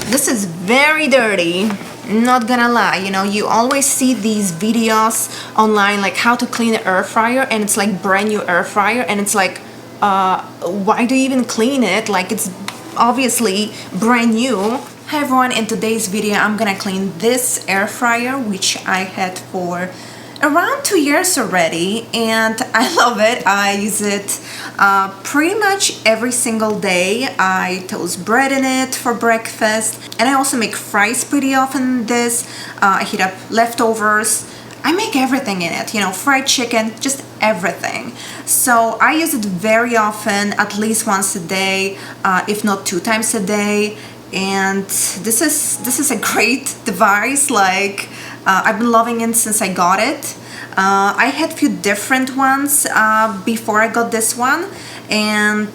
This is very dirty, not gonna lie. You know, you always see these videos online like how to clean an air fryer, and it's like brand new air fryer, and it's like why do you even clean it? Like, it's obviously brand new. Hi everyone, in today's video I'm gonna clean this air fryer, which I had for around 2 years already, and I love it. I use it pretty much every single day. I toast bread in it for breakfast, and I also make fries pretty often in this. I heat up leftovers. I make everything in it, you know, fried chicken, just everything. So I use it very often, at least once a day, if not 2 times a day. And this is a great device. Like, I've been loving it since I got it. I had a few different ones before I got this one, and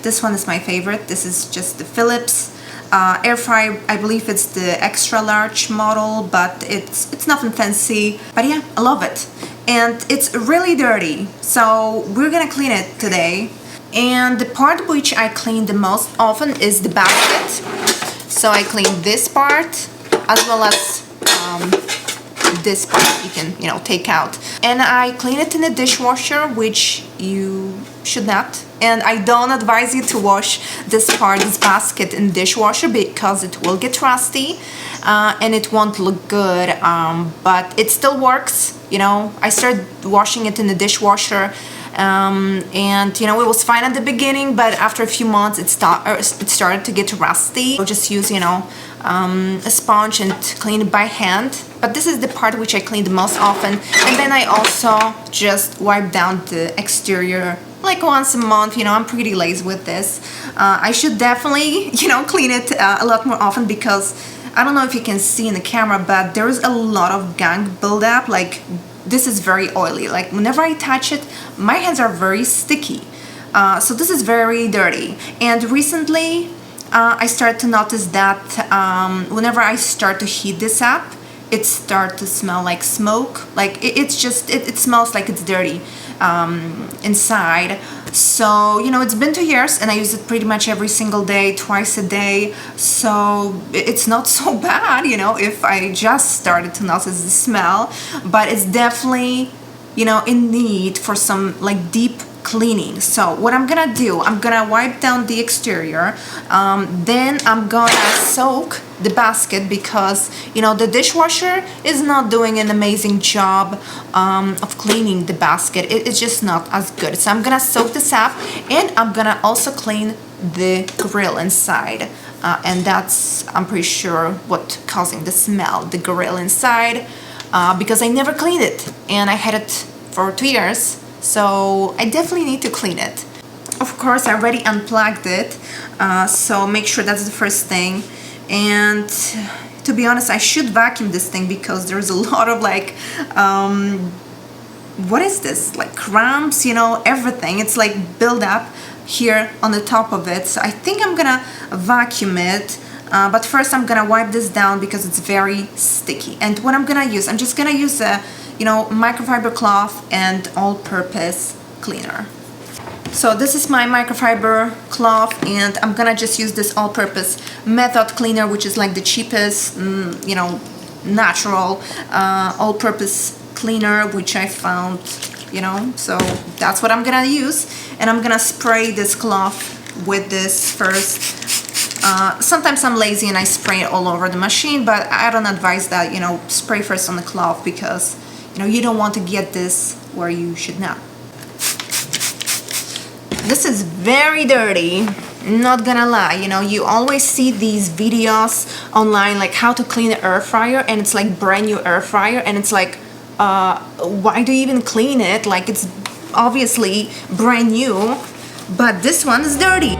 this one is my favorite. This is just the Phillips air fryer. I believe it's the extra large model, but it's nothing fancy. But yeah, I love it, and it's really dirty. So we're gonna clean it today. And the part which I clean the most often is the basket. So I clean this part as well as this part you can, you know, take out. And I clean it in the dishwasher, which you should not. And I don't advise you to wash this basket in the dishwasher, because it will get rusty and it won't look good. But it still works, you know. I started washing it in the dishwasher. And you know, it was fine at the beginning, but after a few months it started to get rusty. I'll just use, you know, a sponge and clean it by hand. But this is the part which I clean the most often. And then I also just wipe down the exterior like once a month. You know, I'm pretty lazy with this. I should definitely, you know, clean it a lot more often, because I don't know if you can see in the camera, but there is a lot of gunk buildup. Like, this is very oily. Like, whenever I touch it, my hands are very sticky. So this is very dirty. And recently I started to notice that whenever I start to heat this up, it starts to smell like smoke. Like, it smells like it's dirty inside. So, you know, it's been 2 years and I use it pretty much every single day, twice a day. So it's not so bad, you know, if I just started to notice the smell. But it's definitely, you know, in need for some like deep cleaning. So what I'm gonna do, I'm gonna wipe down the exterior, then I'm gonna soak the basket, because, you know, the dishwasher is not doing an amazing job of cleaning the basket. It's just not as good. So I'm gonna soak this up, and I'm gonna also clean the grill inside, and that's, I'm pretty sure, what causing the smell, the grill inside, because I never cleaned it, and I had it for 2 years. So I definitely need to clean it. Of course, I already unplugged it, so make sure that's the first thing. And to be honest, I should vacuum this thing, because there's a lot of like, what is this? Like crumbs, you know, everything. It's like build up here on the top of it. So I think I'm gonna vacuum it. But first I'm gonna wipe this down, because it's very sticky. And what I'm gonna use, I'm just gonna use a, you know, microfiber cloth and all-purpose cleaner. So this is my microfiber cloth, and I'm gonna just use this all-purpose method cleaner, which is like the cheapest, you know, natural all-purpose cleaner which I found, you know. So that's what I'm gonna use, and I'm gonna spray this cloth with this first. Sometimes I'm lazy and I spray it all over the machine, but I don't advise that. You know, spray first on the cloth, because, you know, you don't want to get this where you should not. This is very dirty, not gonna lie. You know, you always see these videos online like how to clean an air fryer, and it's like brand new air fryer, and it's like why do you even clean it? Like, it's obviously brand new, but this one is dirty.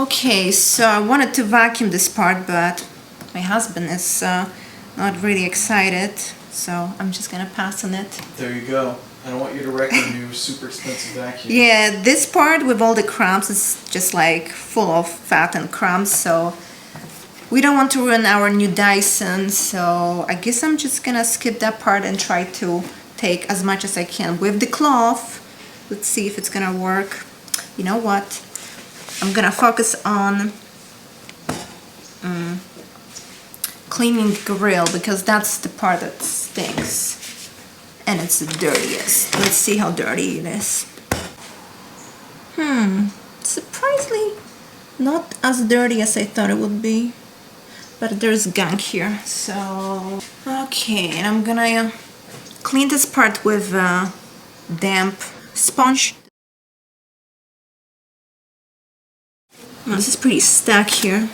Okay, so I wanted to vacuum this part, but my husband is not really excited, so I'm just gonna pass on it. There you go. I don't want you to wreck a new super expensive vacuum. Yeah, this part with all the crumbs is just like full of fat and crumbs, so we don't want to ruin our new Dyson, so I guess I'm just gonna skip that part and try to take as much as I can with the cloth. Let's see if it's gonna work. You know what? I'm gonna focus on cleaning the grill because that's the part that stinks and it's the dirtiest. Let's see how dirty it is. Surprisingly not as dirty as I thought it would be, but there's gunk here. So okay, and I'm gonna clean this part with a damp sponge. Oh, this is pretty stuck here.